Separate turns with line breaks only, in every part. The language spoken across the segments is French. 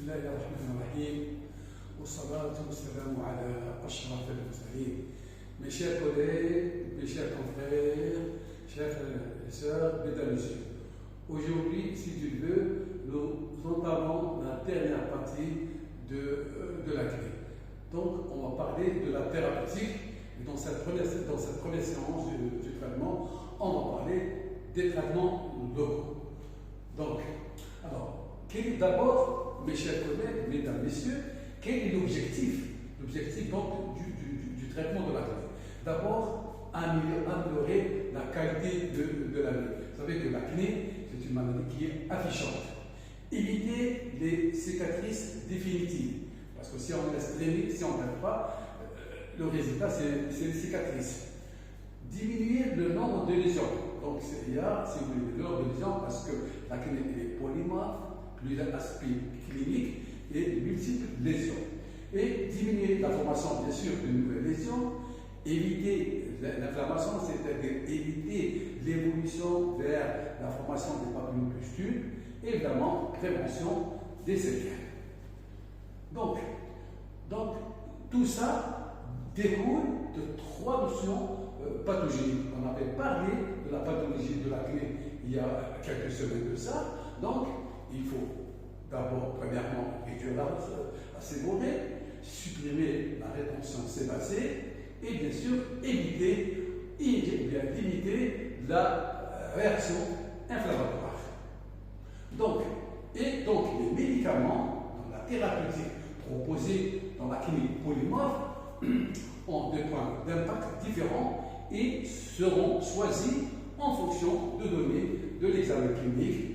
بسم الله الرحمن الرحيم والصلاة والسلام على أشرف المرسلين. Mes chers collègues, mes chers confrères, chers frères et sœurs, mesdames et messieurs, aujourd'hui, si tu le veux, nous entamons la dernière partie de la clé. Donc, on va parler de la thérapeutique. Et dans cette première séance du traitement, on va parler des traitements locaux. Donc, alors, quel est d'abord, mes chers collègues, mesdames, messieurs, quel est l'objectif donc du traitement de l'acné? D'abord, améliorer la qualité de la vie. Vous savez que l'acné, c'est une maladie qui est affichante. Éviter les cicatrices définitives. Parce que si on laisse traîner, si on ne traite pas, le résultat, c'est les cicatrices. Diminuer le nombre de lésions. Donc, il y a, si vous voulez, le nombre de lésions, parce que l'acné est polymorphe, plusieurs aspects cliniques et multiples lésions. Et diminuer la formation, bien sûr, de nouvelles lésions. Éviter l'inflammation, c'est-à-dire éviter l'évolution vers la formation des papillopustules. Et évidemment, prévention des séquelles. Donc, tout ça découle de trois notions pathogéniques. On avait parlé de la pathologie de l'acné il y a quelques semaines de ça. Donc, il faut d'abord, premièrement, réduire la séborrhée, supprimer la rétention sébacée et bien sûr limiter la réaction inflammatoire. Donc, les médicaments dans la thérapeutique proposée dans la clinique polymorphe ont des points d'impact différents et seront choisis en fonction de données de l'examen clinique,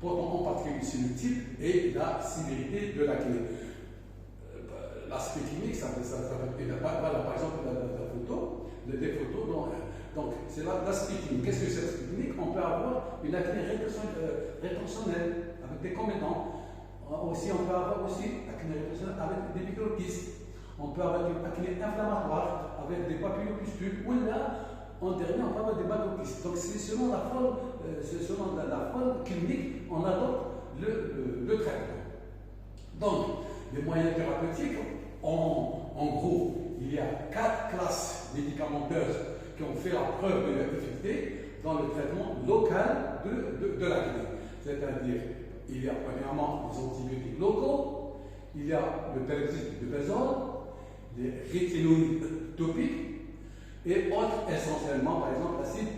portant en particulier sur le type et la sévérité de l'acné. L'aspect clinique, ça voilà, par exemple des photos. Donc, c'est l'aspect clinique. Qu'est-ce que c'est l'aspect clinique? On peut avoir une acné rétentionnelle avec des comédons. Aussi, on peut avoir aussi acné rétentionnelle avec des microkystes. On peut avoir une acné inflammatoire avec des papillopustules. Ou là, en dernier, on peut avoir des macrokystes. Donc, c'est selon la forme clinique, on adopte le traitement. Donc, les moyens thérapeutiques, en gros, il y a 4 classes médicamenteuses qui ont fait la preuve de leur efficacité dans le traitement local de l'acné. C'est-à-dire, il y a premièrement les antibiotiques locaux, il y a le peroxyde de benzone, les rétinoïdes topiques et autres essentiellement, par exemple, l'acide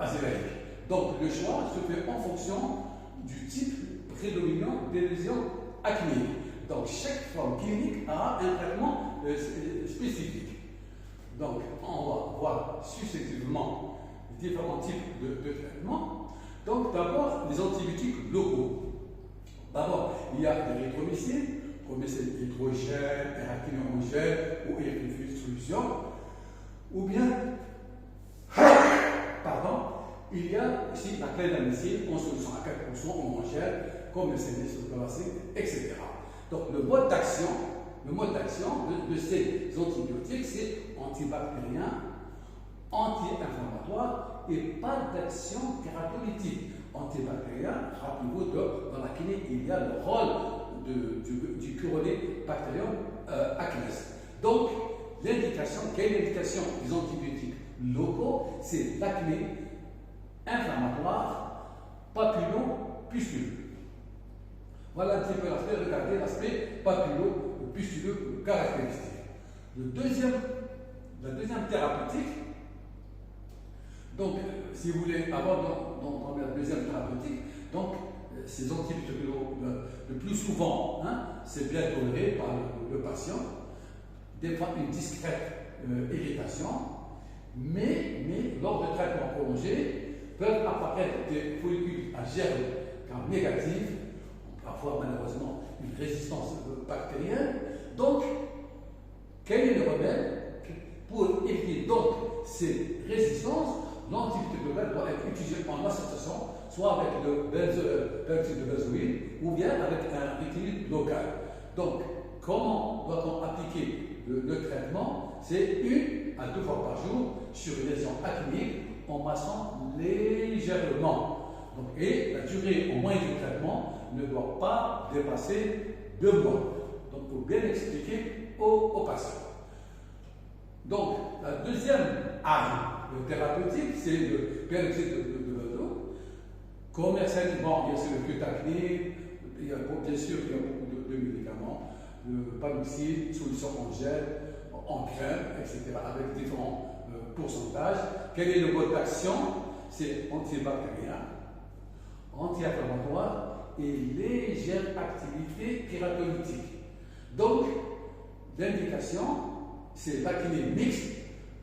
azélaïque. Donc, le choix se fait en fonction du type prédominant des lésions acnéiques. Donc, chaque forme clinique a un traitement spécifique. Donc, on va voir successivement différents types de traitements. Donc, d'abord, les antibiotiques locaux. D'abord, il y a l'érythromycine, promycine hydrogène, éraquinorogène ou érythrofus solution. Ou bien, il y a aussi la clindamycine en solution à 4% homogène, comme le sénécloracine, etc. Donc, le mode d'action de ces antibiotiques, c'est antibactérien, anti-inflammatoire et pas d'action thérapeutique. Antibactérien, rappelez-vous, dans la clinique, il y a le rôle du Chlorobacterium acnes. Donc, l'indication, quelle est l'indication des antibiotiques locaux? C'est l'acné inflammatoire, papillo-pustuleux. Voilà un petit peu l'aspect, regardez l'aspect papillo-pustuleux caractéristique. La deuxième thérapeutique, donc si vous voulez avoir dans la deuxième thérapeutique, donc ces antibiotiques le plus souvent, c'est bien toléré par le patient, des fois une discrète irritation, mais lors de traitements prolongés, peuvent apparaître des follicules à germes négatives, parfois malheureusement une résistance bactérienne. Donc, quel est le remède? Pour éviter donc ces résistances, l'antibiotique global doit être utilisé en association, soit avec le peroxyde de benzoïle ou bien avec un rétinide local. Donc, comment doit-on appliquer le traitement? C'est 1 à 2 fois par jour sur une lésion acnéique en massant légèrement. Donc, et la durée en moyenne du traitement ne doit pas dépasser 2 mois. Donc, il faut bien expliquer aux patients. Donc, la deuxième arme thérapeutique, c'est le peroxyde de l'azote. Commercialement, bien sûr, le Cutaclid, bien sûr, il y a beaucoup de médicaments, le Panoxide, solution en gel, en crème, etc., avec différents pourcentages. Quel est le mode d'action? C'est antibactérien, anti-inflammatoire et légère activité thérapeutique. Donc, l'indication, c'est l'acné mixte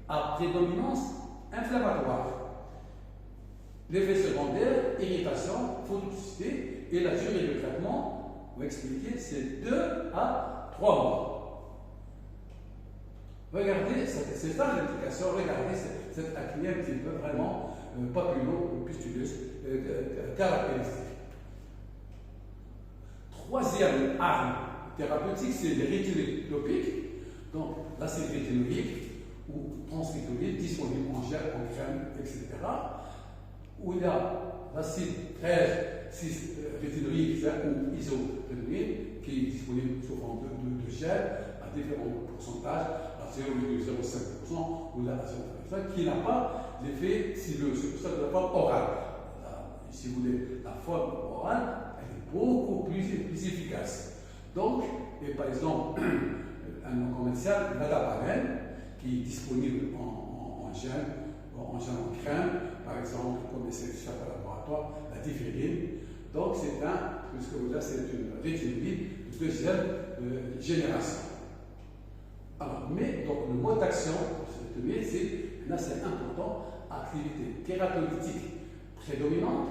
à prédominance inflammatoire. L'effet secondaire, irritation, phototoxicité et la durée de traitement, on va expliquer, c'est 2 à 3 mois. Regardez, c'est ça l'indication, regardez cette acné un petit peu vraiment papulo-pustuleuse caractéristique. Troisième arme thérapeutique, c'est les rétinules topiques. Donc, l'acide rétinulique ou transrétinolique disponible en gel, en crème, etc. Où il y a l'acide 13 rétinulique ou isorétinulique qui est disponible sous forme de gel à différents pourcentages, à 0,05% ou à 0,5%, qui n'a pas l'effet sileux. C'est pour ça que la forme orale, si vous voulez, la forme orale, elle est beaucoup plus efficace. Donc, et par exemple, un nom commercial, l'adapalène, qui est disponible en gel, en crème, par exemple, comme les certificats de laboratoire, la différine. Donc, c'est une rétinolite de deuxième génération. Alors, mais donc, le mode d'action, c'est assez important, activité thérapeutique prédominante,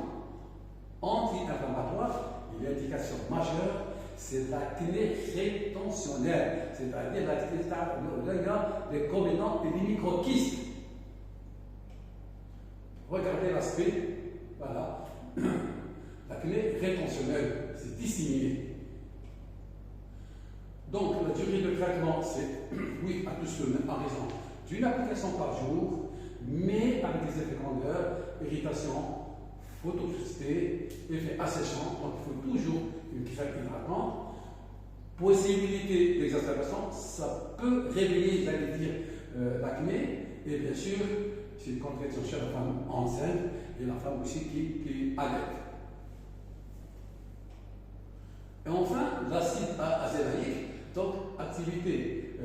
anti-inflammatoire, et l'indication majeure, c'est l'acné rétentionnelle, c'est-à-dire l'acné des comédants et des microkystes. Regardez l'aspect, voilà, l'acné rétentionnelle, c'est disséminé. Donc, la durée de traitement, c'est, oui, à 2 semaines, en raison d'une application par jour, mais avec des effets grandeurs, irritation, phototoxicité, effet asséchant, donc il faut toujours une crème hydratante. Possibilité d'exacerbation, ça peut réveiller, j'allais dire, l'acné, et bien sûr, c'est une contraction chez la femme enceinte et la femme aussi qui allaite. Et enfin, l'acide azélaïque, donc activité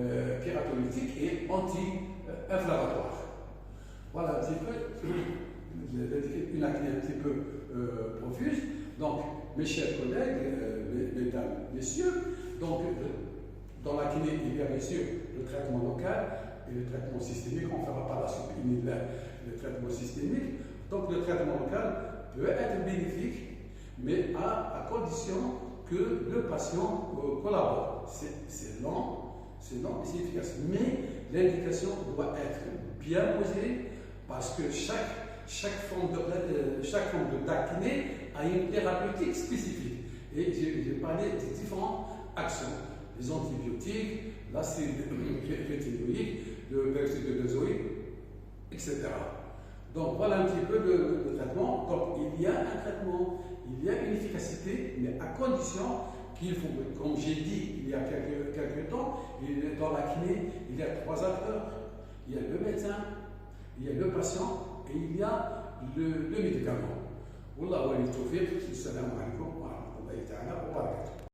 kératolytique et anti-inflammatoire. Voilà un petit peu, une acné un petit peu profuse. Donc, mes chers collègues, mesdames, messieurs, donc, dans l'acné, il y a bien sûr le traitement local et le traitement systémique. On ne fera pas la suite le traitement systémique. Donc, le traitement local peut être bénéfique, mais à condition que le patient collabore. C'est lent et c'est efficace. Mais l'indication doit être bien posée parce que chaque forme d'acné a une thérapeutique spécifique. Et j'ai parlé des différentes actions. Les antibiotiques, l'acide rétinoïque, le peroxyde de l'azote, etc. Donc voilà un petit peu le traitement. Donc il y a un traitement, il y a une efficacité, mais à condition qu'il faut, comme j'ai dit il y a quelques temps, dans l'acné, il y a 3 acteurs. Il y a le médecin, il y a le patient et il y a le médicament. Wallahu wa tawfiq. Assalamu alaikum wa rahmatullahi ta'ala wa barakatuh.